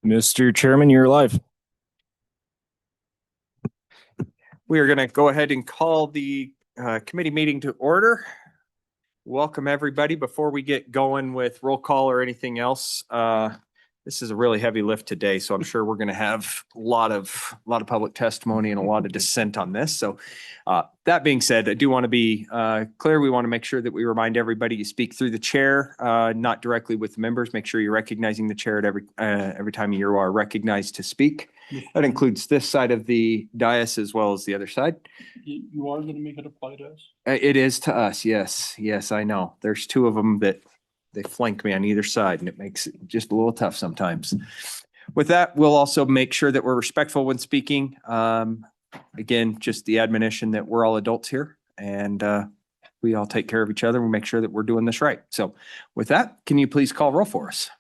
Mr. Chairman, you're live. We are going to go ahead and call the committee meeting to order. Welcome, everybody. Before we get going with roll call or anything else, this is a really heavy lift today, so I'm sure we're going to have a lot of public testimony and a lot of dissent on this. So that being said, I do want to be clear. We want to make sure that we remind everybody you speak through the chair, not directly with the members. Make sure you're recognizing the chair at every time you are recognized to speak. That includes this side of the dais as well as the other side. You are going to make it apply to us? It is to us, yes. Yes, I know. There's two of them that they flank me on either side, and it makes it just a little tough sometimes. With that, we'll also make sure that we're respectful when speaking. Again, just the admonition that we're all adults here, and we all take care of each other. We make sure that we're doing this right. So with that, can you please call roll for us?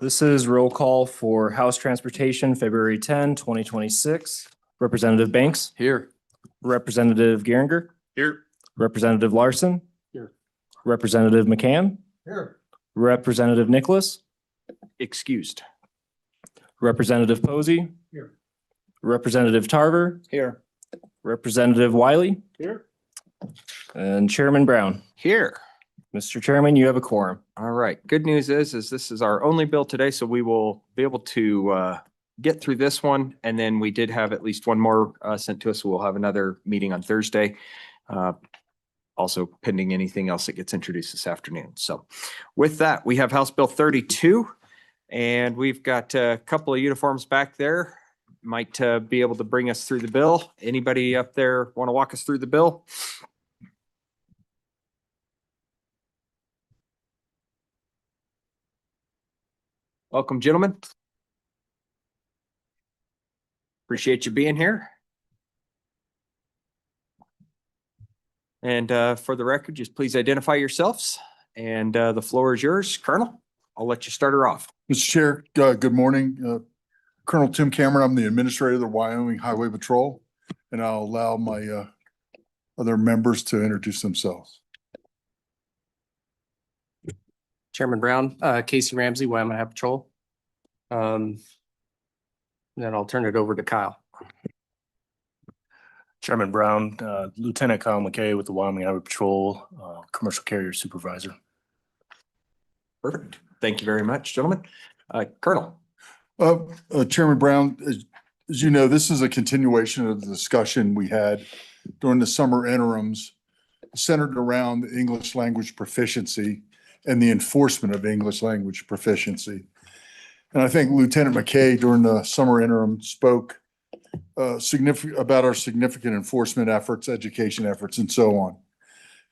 This is roll call for House Transportation, February 10, 2026. Representative Banks. Here. Representative Geringer. Here. Representative Larson. Here. Representative McCann. Here. Representative Nicholas. Excused. Representative Posey. Here. Representative Tarver. Here. Representative Wiley. Here. And Chairman Brown. Here. Mr. Chairman, you have a quorum. All right. Good news is this is our only bill today, so we will be able to get through this one. And then we did have at least one more sent to us. So we'll have another meeting on Thursday. Also pending anything else that gets introduced this afternoon. So with that, we have House Bill 32, and we've got a couple of uniforms back there. Might be able to bring us through the bill. Anybody up there want to walk us through the bill? Welcome, gentlemen. Appreciate you being here. And for the record, just please identify yourselves. And the floor is yours. Colonel, I'll let you start her off. Mr. Chair, good morning. Colonel Tim Cameron, I'm the administrator of the Wyoming Highway Patrol, and I'll allow my other members to introduce themselves. Chairman Brown, Casey Ramsey, Wyoming Highway Patrol. Then I'll turn it over to Kyle. Chairman Brown, Lieutenant Kyle McKay with the Wyoming Highway Patrol, Commercial Carrier Supervisor. Perfect. Thank you very much, gentlemen. Colonel. Chairman Brown, as you know, this is a continuation of the discussion we had during the summer interims centered around English language proficiency and the enforcement of English language proficiency. And I think Lieutenant McKay during the summer interim spoke about our significant enforcement efforts, education efforts, and so on.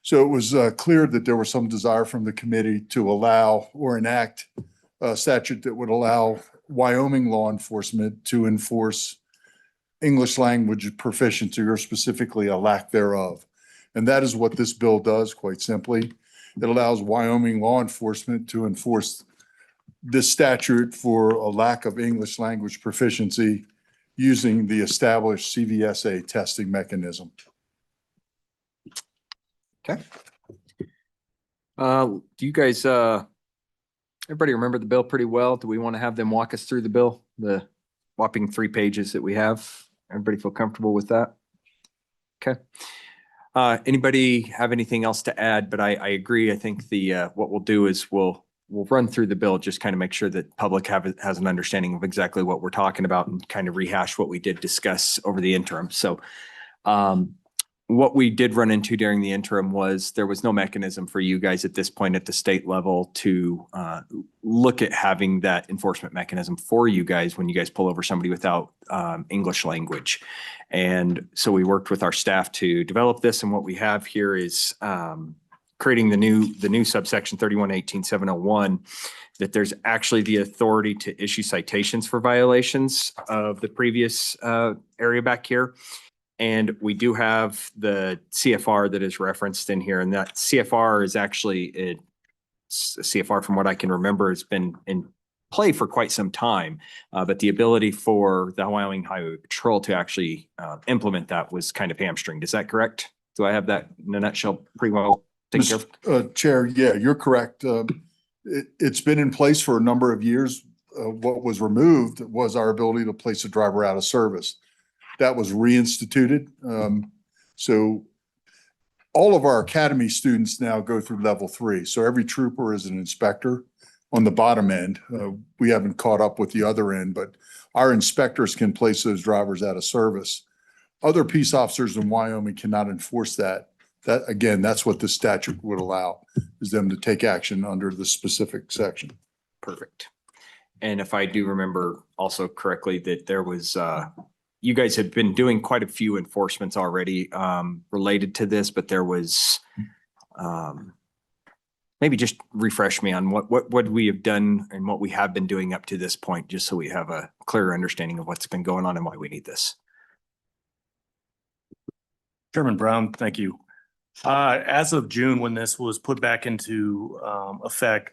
So it was clear that there was some desire from the committee to allow or enact a statute that would allow Wyoming law enforcement to enforce English language proficiency, or specifically a lack thereof. And that is what this bill does, quite simply. It allows Wyoming law enforcement to enforce this statute for a lack of English language proficiency using the established CVSA testing mechanism. Okay. Do you guys, everybody remember the bill pretty well? Do we want to have them walk us through the bill? The whopping 3 pages that we have? Everybody feel comfortable with that? Okay. Anybody have anything else to add? But I agree. I think what we'll do is we'll run through the bill, just kind of make sure that public has an understanding of exactly what we're talking about and kind of rehash what we did discuss over the interim. So what we did run into during the interim was there was no mechanism for you guys at this point at the state level to look at having that enforcement mechanism for you guys when you guys pull over somebody without English language. And so we worked with our staff to develop this, and what we have here is creating the new subsection 3118-701, that there's actually the authority to issue citations for violations of the previous area back here. And we do have the CFR that is referenced in here, and that CFR is actually a CFR, from what I can remember, has been in play for quite some time. But the ability for the Wyoming Highway Patrol to actually implement that was kind of hamstringed. Is that correct? Do I have that in a nutshell pretty well taken care of? Chair, yeah, you're correct. It's been in place for a number of years. what was removed was our ability to place a driver out of service. That was reinstituted. So all of our academy students now go through level 3. So every trooper is an inspector on the bottom end. We haven't caught up with the other end, but our inspectors can place those drivers out of service. Other peace officers in Wyoming cannot enforce that. That, again, that's what the statute would allow, is them to take action under the specific section. Perfect. And if I do remember also correctly, that there was, you guys had been doing quite a few enforcements already related to this, but there was, maybe just refresh me on what we have done and what we have been doing up to this point, just so we have a clearer understanding of what's been going on and why we need this. Chairman Brown, thank you. As of June, when this was put back into effect,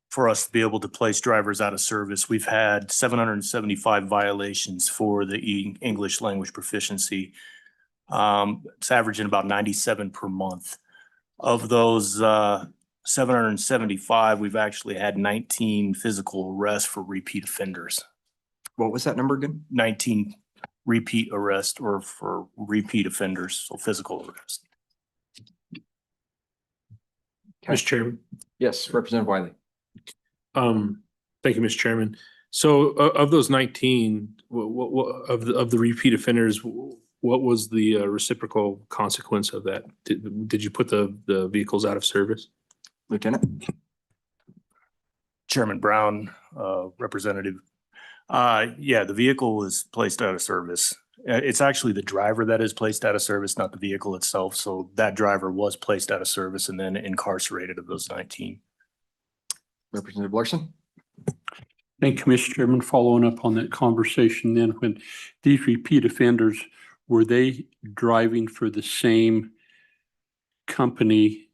for us to be able to place drivers out of service, we've had 775 violations for the English language proficiency. It's averaging about 97 per month. Of those 775, we've actually had 19 physical arrests for repeat offenders. What was that number again? 19 repeat arrest or for repeat offenders, so physical arrest. Mr. Chairman. Yes, Representative Wiley. Thank you, Mr. Chairman. So of those 19, what of the repeat offenders, what was the reciprocal consequence of that? Did you put the vehicles out of service? Lieutenant? Chairman Brown, Representative. Yeah, the vehicle was placed out of service. It's actually the driver that is placed out of service, not the vehicle itself. So that driver was placed out of service and then incarcerated of those 19. Representative Larson? Thank you, Mr. Chairman. Following up on that conversation then, when these repeat offenders, were they driving for the same company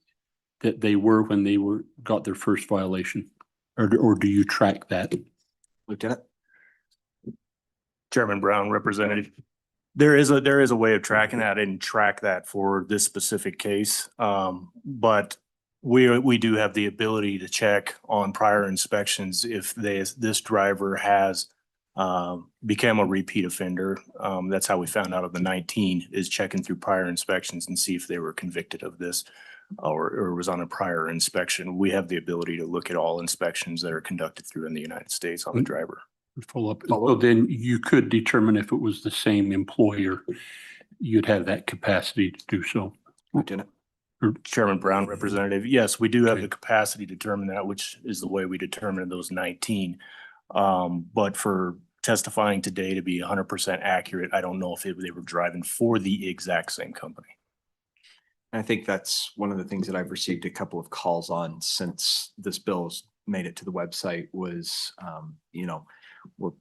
that they were when they got their first violation? Or do you track that? Lieutenant? Chairman Brown, Representative. There is a way of tracking that. I didn't track that for this specific case. But we do have the ability to check on prior inspections if this driver has become a repeat offender. That's how we found out of the 19, is checking through prior inspections and see if they were convicted of this or was on a prior inspection. We have the ability to look at all inspections that are conducted through in the United States on the driver. Follow up. So then you could determine if it was the same employer, you'd have that capacity to do so. Lieutenant? Chairman Brown, Representative. Yes, we do have Okay. the capacity to determine that, which is the way we determined those 19. But for testifying today to be 100% accurate, I don't know if they were driving for the exact same company. I think that's one of the things that I've received a couple of calls on since this bill's made it to the website was, we're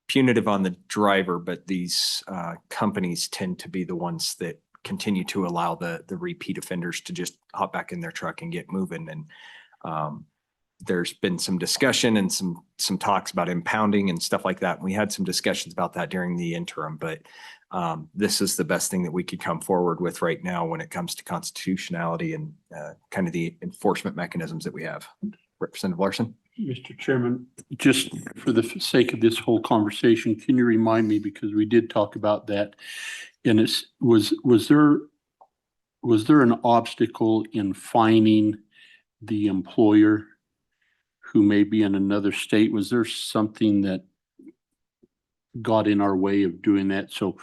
punitive on the driver, but these companies tend to be the ones that continue to allow the repeat offenders to just hop back in their truck and get moving. And there's been some discussion and some talks about impounding and stuff like that. And we had some discussions about that during the interim, but this is the best thing that we could come forward with right now when it comes to constitutionality and kind of the enforcement mechanisms that we have. Representative Larson? Mr. Chairman, just for the sake of this whole conversation, can you remind me, because we did talk about that, and was there an obstacle in finding the employer who may be in another state? Was there something that got in our way of doing that? So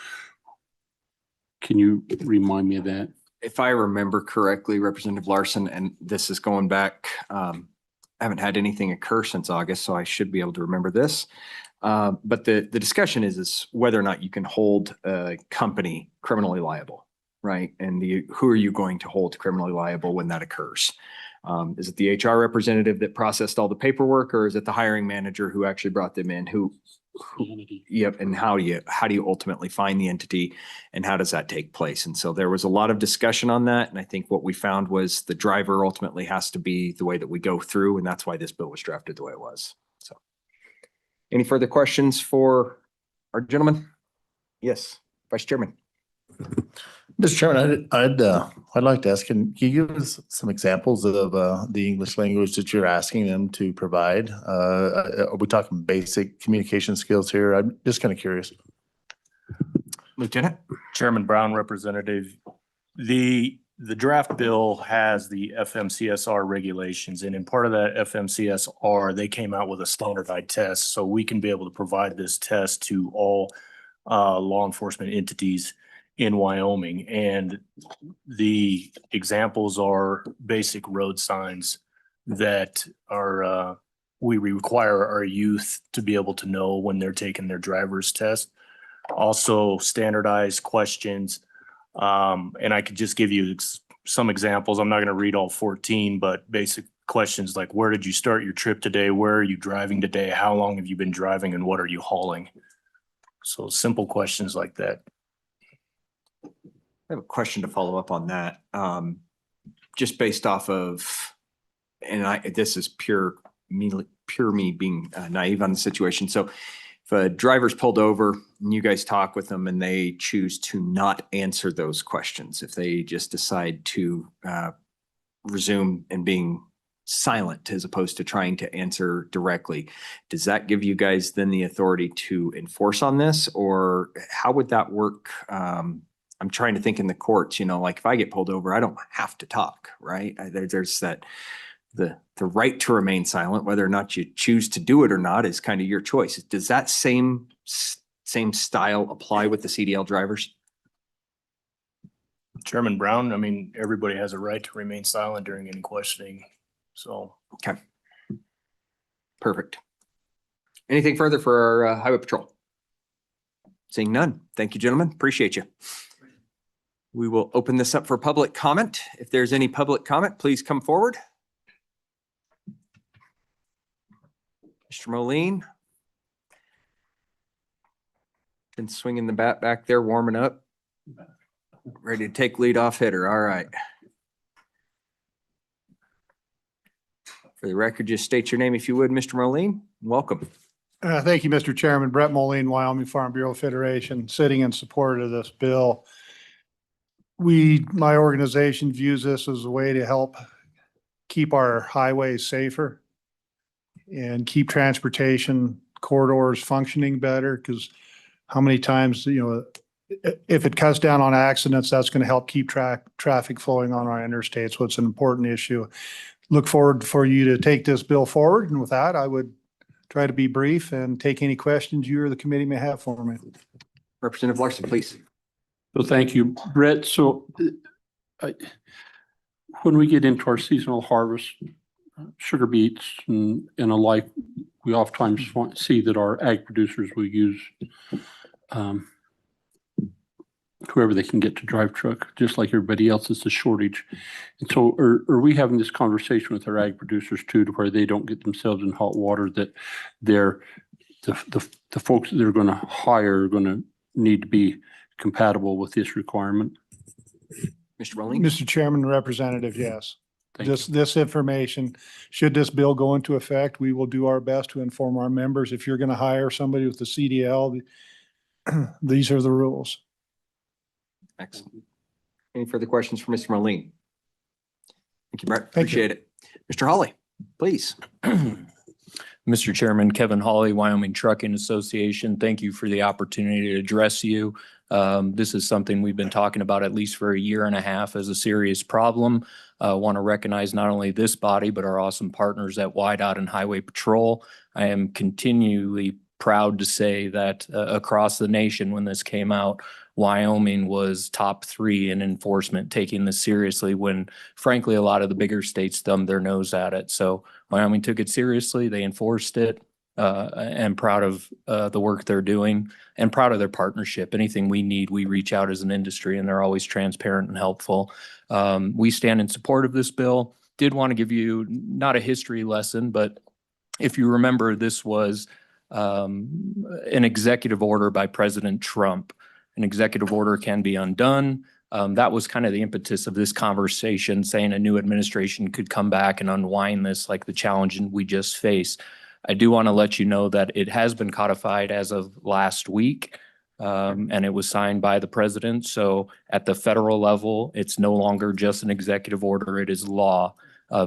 can you remind me of that? If I remember correctly, Representative Larson, and this is going back, I haven't had anything occur since August, so I should be able to remember this. But the discussion is whether or not you can hold a company criminally liable, right? And who are you going to hold criminally liable when that occurs? Is it the HR representative that processed all the paperwork, or is it the hiring manager who actually brought them in? Yep. And how do you ultimately find the entity, and how does that take place? And so there was a lot of discussion on that. And I think what we found was the driver ultimately has to be the way that we go through. And that's why this bill was drafted the way it was. So any further questions for our gentleman? Yes, Vice Chairman. Mr. Chairman, I'd like to ask, can you give us some examples of the English language that you're asking them to provide? Are we talking basic communication skills here? I'm just kind of curious. Lieutenant? Chairman Brown, Representative, the draft bill has the FMCSR regulations, and in part of that FMCSR, they came out with a standardized test, so we can be able to provide this test to all law enforcement entities in Wyoming. And the examples are basic road signs that are we require our youth to be able to know when they're taking their driver's test. Also standardized questions. And I could just give you some examples. I'm not going to read all 14, but basic questions like, where did you start your trip today? Where are you driving today? How long have you been driving and what are you hauling? So simple questions like that. I have a question to follow up on that. Just based off of, and this is pure me being naive on the situation. So if a driver's pulled over and you guys talk with them and they choose to not answer those questions, if they just decide to resume and being silent as opposed to trying to answer directly, does that give you guys then the authority to enforce on this, or how would that work? I'm trying to think in the courts, like if I get pulled over, I don't have to talk, right? There's that the right to remain silent, whether or not you choose to do it or not is kind of your choice. Does that same style apply with the CDL drivers? Chairman Brown, I mean, everybody has a right to remain silent during any questioning. So. Okay. Perfect. Anything further for our Highway Patrol? Seeing none. Thank you, gentlemen. Appreciate you. We will open this up for public comment. If there's any public comment, please come forward. Mr. Moline. Been swinging the bat back there, warming up. Ready to take lead off hitter. All right. For the record, just state your name if you would, Mr. Moline. Welcome. Thank you, Mr. Chairman. Brett Moline, Wyoming Farm Bureau Federation, sitting in support of this bill. My organization views this as a way to help keep our highways safer and keep transportation corridors functioning better, because how many times, if it cuts down on accidents, that's going to help keep traffic flowing on our interstates. So it's an important issue. Look forward for you to take this bill forward. And with that, I would try to be brief and take any questions you or the committee may have for me. Representative Larson, please. So thank you, Brett. So when we get into our seasonal harvest, sugar beets and alike, we oftentimes see that our ag producers will use whoever they can get to drive truck, just like everybody else. It's a shortage. And so are we having this conversation with our ag producers too, to where they don't get themselves in hot water, that the folks that they're going to hire are going to need to be compatible with this requirement? Mr. Moline. Mr. Chairman, Representative, yes. Thank you. This information, should this bill go into effect, we will do our best to inform our members. If you're going to hire somebody with the CDL, these are the rules. Excellent. Any further questions for Mr. Moline? Thank you, Brett. Thank you. Appreciate it. Mr. Hawley, please. Mr. Chairman, Kevin Hawley, Wyoming Trucking Association. Thank you for the opportunity to address you. This is something we've been talking about at least for a year and a half as a serious problem. Want to recognize not only this body, but our awesome partners at WYDOT and Highway Patrol. I am continually proud to say that across the nation, when this came out, Wyoming was top 3 in enforcement, taking this seriously, when frankly, a lot of the bigger states thumbed their nose at it. So Wyoming took it seriously. They enforced it, and proud of the work they're doing and proud of their partnership. Anything we need, we reach out as an industry, and they're always transparent and helpful. We stand in support of this bill. Did want to give you not a history lesson, but if you remember, this was an executive order by President Trump. An executive order can be undone. That was kind of the impetus of this conversation, saying a new administration could come back and unwind this, like the challenge we just faced. I do want to let you know that it has been codified as of last week. And it was signed by the president. So at the federal level, it's no longer just an executive order, it is law.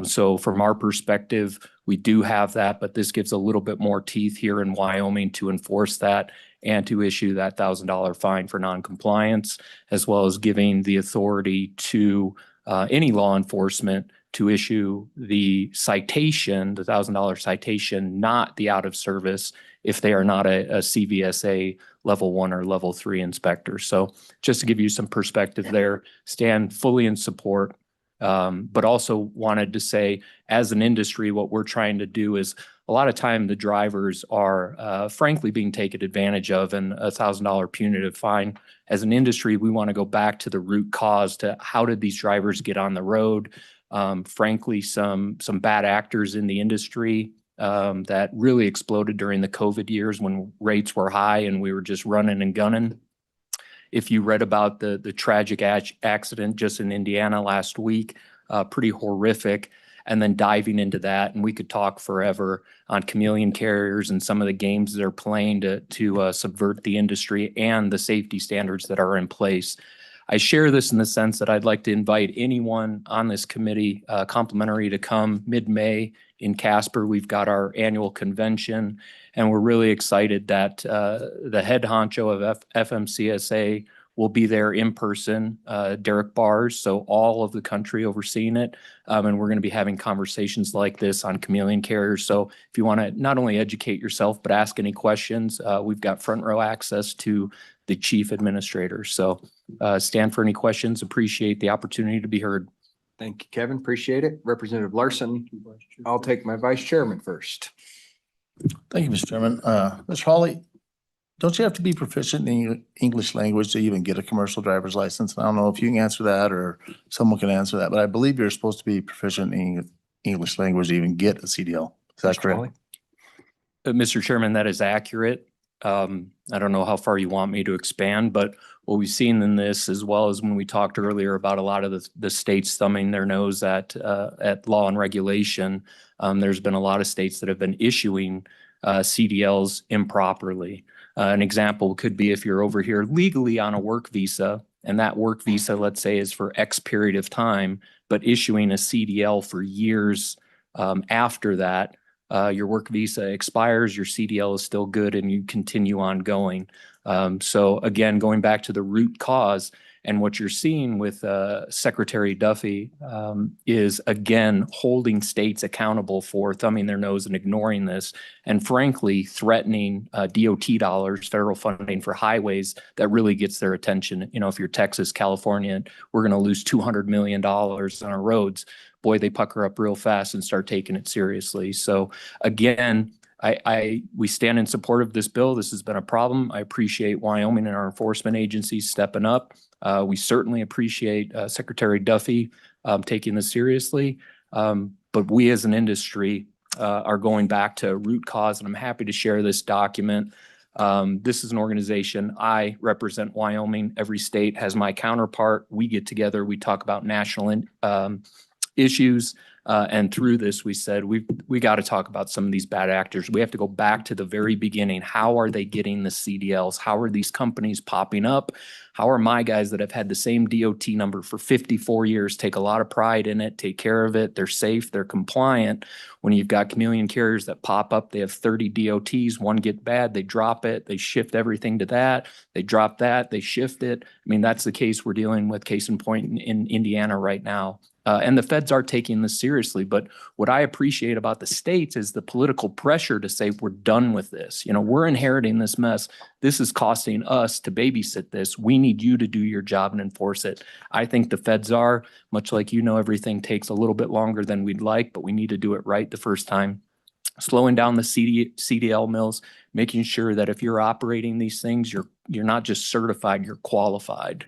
So from our perspective, we do have that, but this gives a little bit more teeth here in Wyoming to enforce that and to issue that $1,000 fine for noncompliance, as well as giving the authority to any law enforcement to issue the citation, the $1,000 citation, not the out of service, if they are not a CVSA level 1 or level 3 inspector. So just to give you some perspective there, stand fully in support. But also wanted to say, as an industry, what we're trying to do is a lot of time the drivers are frankly being taken advantage of, and $1,000 punitive fine. As an industry, we want to go back to the root cause, to how did these drivers get on the road? Frankly, some bad actors in the industry that really exploded during the COVID years when rates were high and we were just running and gunning. If you read about the tragic accident just in Indiana last week, pretty horrific, and then diving into that, and we could talk forever on chameleon carriers and some of the games they're playing to subvert the industry and the safety standards that are in place. I share this in the sense that I'd like to invite anyone on this committee complimentary to come mid-May in Casper. We've got our annual convention, and we're really excited that the head honcho of FMCSA will be there in person, Derek Bars, so all of the country overseeing it. And we're going to be having conversations like this on chameleon carriers. So if you want to not only educate yourself, but ask any questions, we've got front row access to the chief administrator. So stand for any questions. Appreciate the opportunity to be heard. Thank you, Kevin. Appreciate it. Representative Larson, I'll take my vice chairman first. Thank you, Mr. Chairman. Mr. Hawley, don't you have to be proficient in English language to even get a commercial driver's license? I don't know if you can answer that or someone can answer that, but I believe you're supposed to be proficient in English language to even get a CDL. Is that Mr. correct? Hawley? Mr. Chairman, that is accurate. I don't know how far you want me to expand, but what we've seen in this, as well as when we talked earlier about a lot of the states thumbing their nose at law and regulation, there's been a lot of states that have been issuing CDLs improperly. An example could be if you're over here legally on a work visa, and that work visa, let's say, is for X period of time, but issuing a CDL for years after that, your work visa expires, your CDL is still good, and you continue on going. So again, going back to the root cause, and what you're seeing with Secretary Duffy is, again, holding states accountable for thumbing their nose and ignoring this, and frankly, threatening DOT dollars, federal funding for highways that really gets their attention. You know, if you're Texas, California, we're going to lose $200 million on our roads. Boy, they pucker up real fast and start taking it seriously. So again, we stand in support of this bill. This has been a problem. I appreciate Wyoming and our enforcement agencies stepping up. We certainly appreciate Secretary Duffy taking this seriously. But we as an industry are going back to root cause, and I'm happy to share this document. This is an organization. I represent Wyoming. Every state has my counterpart. We get together. We talk about national issues. And through this, we said, we got to talk about some of these bad actors. We have to go back to the very beginning. How are they getting the CDLs? How are these companies popping up? How are my guys that have had the same DOT number for 54 years, take a lot of pride in it, take care of it, they're safe, they're compliant. When you've got chameleon carriers that pop up, they have 30 DOTs, one get bad, they drop it, they shift everything to that, they drop that, they shift it. I mean, that's the case we're dealing with, case in point in Indiana right now. And the feds are taking this seriously. But what I appreciate about the states is the political pressure to say, we're done with this. You know, we're inheriting this mess. This is costing us to babysit this. We need you to do your job and enforce it. I think the feds are, much like, you know, everything takes a little bit longer than we'd like, but we need to do it right the first time. Slowing down the CDL mills, making sure that if you're operating these things, you're not just certified, you're qualified.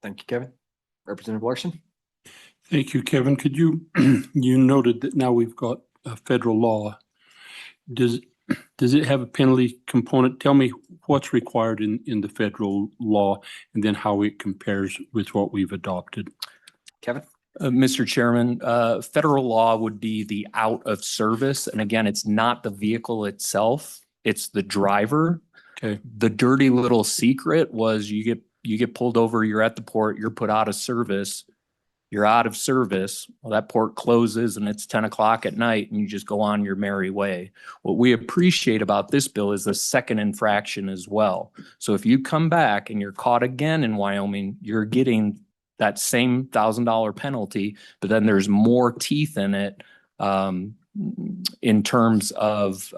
Thank you, Kevin. Representative Larson. Thank you, Kevin. Could you, you noted that now we've got a federal law. Does it have a penalty component? Tell me what's required in the federal law and then how it compares with what we've adopted. Kevin. Mr. Chairman, federal law would be the out of service. And again, it's not the vehicle itself, it's the driver. Okay. The dirty little secret was you get pulled over, you're at the port, you're put out of service. You're out of service. Well, that port closes and it's 10 o'clock at night and you just go on your merry way. What we appreciate about this bill is the second infraction as well. So if you come back and you're caught again in Wyoming, you're getting that same $1,000 penalty, but then there's more teeth in it in terms of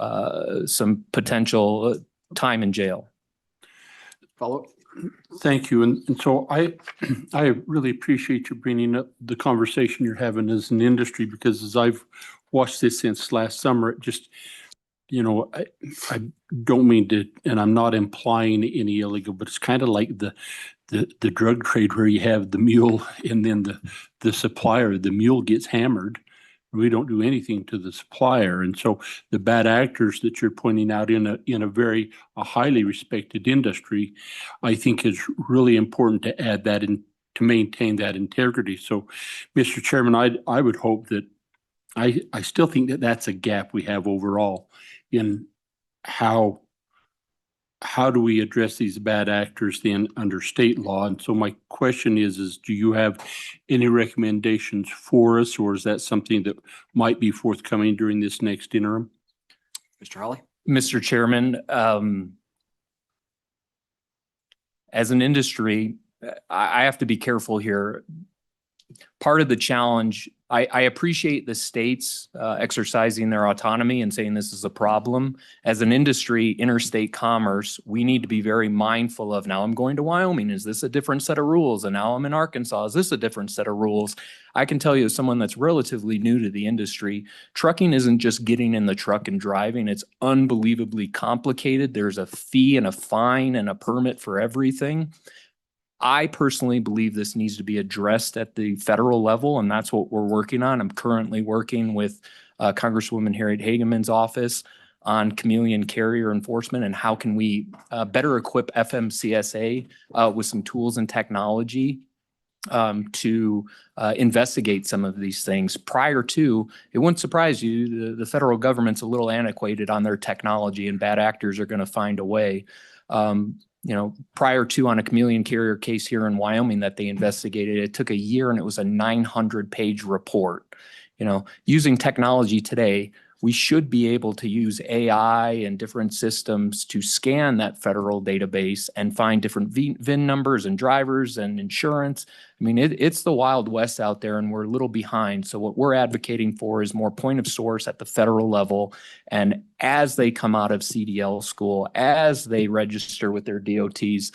some potential time in jail. Follow? Thank you. And so I really appreciate you bringing up the conversation you're having as an industry, because as I've watched this since last summer, it just, I don't mean to, and I'm not implying any illegal, but it's kind of like the drug trade where you have the mule and then the supplier. The mule gets hammered. We don't do anything to the supplier. And so the bad actors that you're pointing out in a highly respected industry, I think is really important to add that in, to maintain that integrity. So, Mr. Chairman, I would hope that I still think that that's a gap we have overall in how do we address these bad actors then under state law? And so my question is do you have any recommendations for us, or is that something that might be forthcoming during this next interim? Mr. Holly? Mr. Chairman, as an industry, I have to be careful here. Part of the challenge, I appreciate the states exercising their autonomy and saying this is a problem. As an industry, interstate commerce, we need to be very mindful of, now I'm going to Wyoming, is this a different set of rules? And now I'm in Arkansas, is this a different set of rules? I can tell you, as someone that's relatively new to the industry, trucking isn't just getting in the truck and driving. It's unbelievably complicated. There's a fee and a fine and a permit for everything. I personally believe this needs to be addressed at the federal level, and that's what we're working on. I'm currently working with Congresswoman Harriet Hageman's office on chameleon carrier enforcement and how can we better equip FMCSA with some tools and technology to investigate some of these things. Prior to, it wouldn't surprise you, the federal government's a little antiquated on their technology and bad actors are going to find a way. Prior to, on a chameleon carrier case here in Wyoming that they investigated, it took a year and it was a 900-page report. Using technology today, we should be able to use AI and different systems to scan that federal database and find different VIN numbers and drivers and insurance. I mean, it's the Wild West out there and we're a little behind. So what we're advocating for is more point of source at the federal level. And as they come out of CDL school, as they register with their DOTs,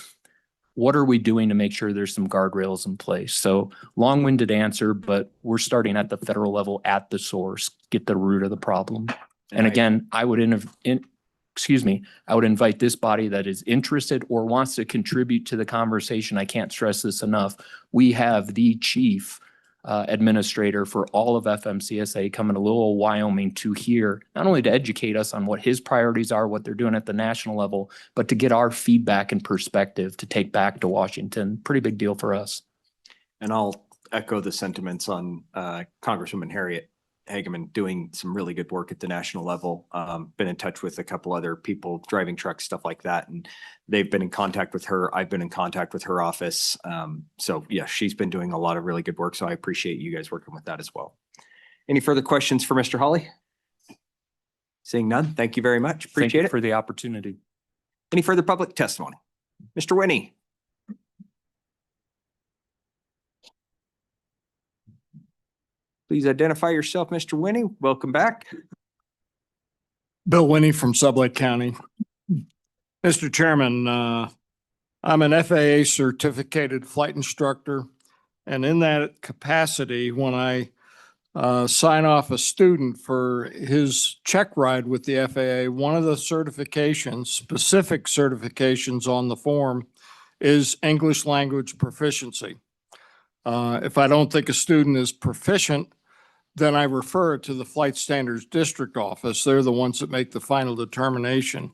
what are we doing to make sure there's some guardrails in place? So long-winded answer, but we're starting at the federal level at the source, get the root of the problem. And again, I would I would invite this body that is interested or wants to contribute to the conversation. I can't stress this enough. We have the chief administrator for all of FMCSA coming to Little Wyoming to hear, not only to educate us on what his priorities are, what they're doing at the national level, but to get our feedback and perspective to take back to Washington. Pretty big deal for us. And I'll echo the sentiments on Congresswoman Harriet Hageman doing some really good work at the national level. Been in touch with a couple other people driving trucks, stuff like that. And they've been in contact with her. I've been in contact with her office. So yeah, she's been doing a lot of really good work. So I appreciate you guys working with that as well. Any further questions for Mr. Holly? Seeing none, thank you very much. Thank Appreciate you it. for the opportunity. Any further public testimony? Mr. Winnie? Please identify yourself, Mr. Winnie. Welcome back. Bill Winnie from Sublette County. Mr. Chairman, I'm an FAA certificated flight instructor. And in that capacity, when I sign off a student for his check ride with the FAA, one of the certifications, specific certifications on the form is English language proficiency. If I don't think a student is proficient, then I refer it to the Flight Standards District Office. They're the ones that make the final determination.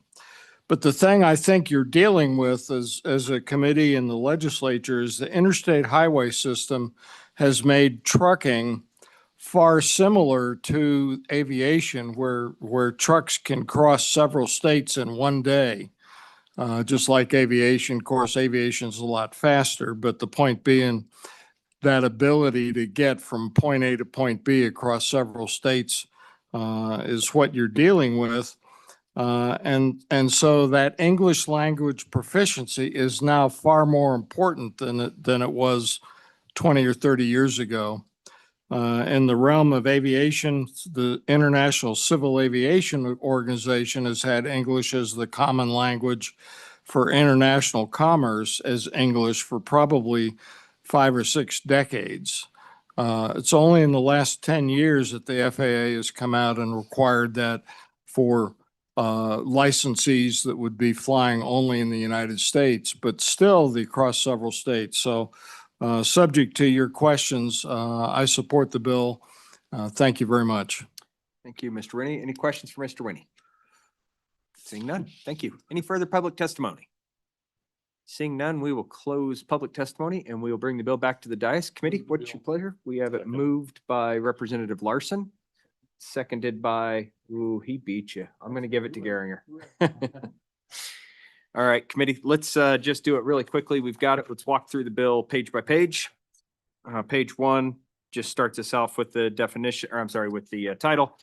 But the thing I think you're dealing with as a committee in the legislature is the interstate highway system has made trucking far similar to aviation, where trucks can cross several states in one day. just like aviation. Of course, aviation's a lot faster, but the point being that ability to get from point A to point B across several states is what you're dealing with. And so that English language proficiency is now far more important than it was 20 or 30 years ago. In the realm of aviation, the International Civil Aviation Organization has had English as the common language for international commerce as English for probably 5 or 6 decades. It's only in the last 10 years that the FAA has come out and required that for licensees that would be flying only in the United States, but still across several states. So subject to your questions, I support the bill. Thank you very much. Thank you, Mr. Winnie. Any questions for Mr. Winnie? Seeing none. Thank you. Any further public testimony? Seeing none, we will close public testimony and we will bring the bill back to the dais. Committee, what's your pleasure? We have it moved by Representative Larson, seconded by, ooh, he beat you. I'm going to give it to Geringer. All right, committee, let's just do it really quickly. We've got it. Let's walk through the bill page by page. Page 1 just starts us off with the definition, or I'm sorry, with the title.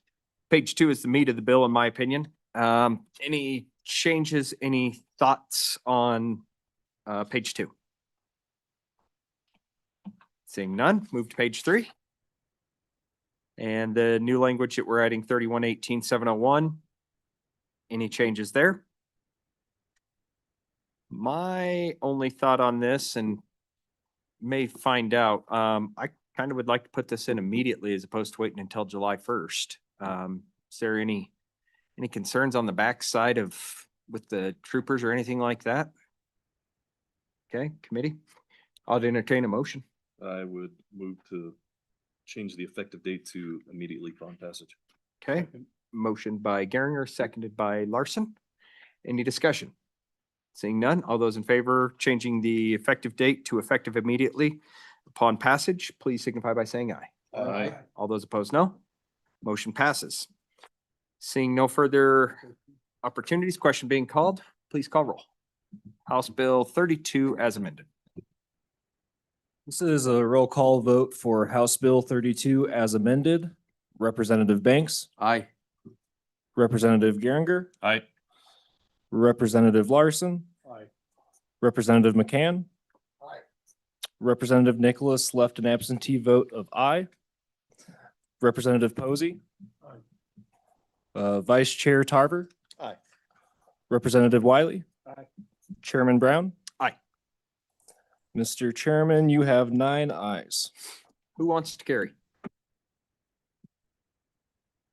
Page 2 is the meat of the bill, in my opinion. Any changes, any thoughts on page 2? Seeing none, move to page 3. And the new language that we're adding 3118-701. Any changes there? My only thought on this, and may find out, I kind of would like to put this in immediately as opposed to waiting until July 1st. Is there any concerns on the backside of with the troopers or anything like that? Okay, committee, I'll entertain a motion. I would move to change the effective date to immediately upon passage. Okay, motion by Geringer, seconded by Larson. Any discussion? Seeing none, all those in favor changing the effective date to effective immediately upon passage, please signify by saying aye. Aye. All those opposed, no. Motion passes. Seeing no further opportunities, question being called, please call roll. House Bill 32 as amended. This is a roll call vote for House Bill 32 as amended. Representative Banks, Aye. Representative Geringer, Aye. Representative Larson. Aye. Representative McCann. Aye. Representative Nicholas left an absentee vote of aye. Representative Posey. Aye. Vice Chair Tarver. Aye. Representative Wiley. Aye. Chairman Brown. Aye. Mr. Chairman, you have 9 ayes. Who wants to carry?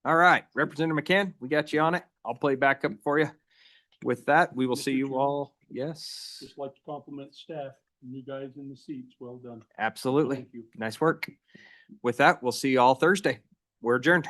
All right, Representative McCann, we got you on it. I'll play backup for you. With that, we will see you all. Yes, Just like to compliment staff, you guys in the seats. Well done. absolutely. Thank you. Nice work. With that, we'll see you all Thursday. We're adjourned.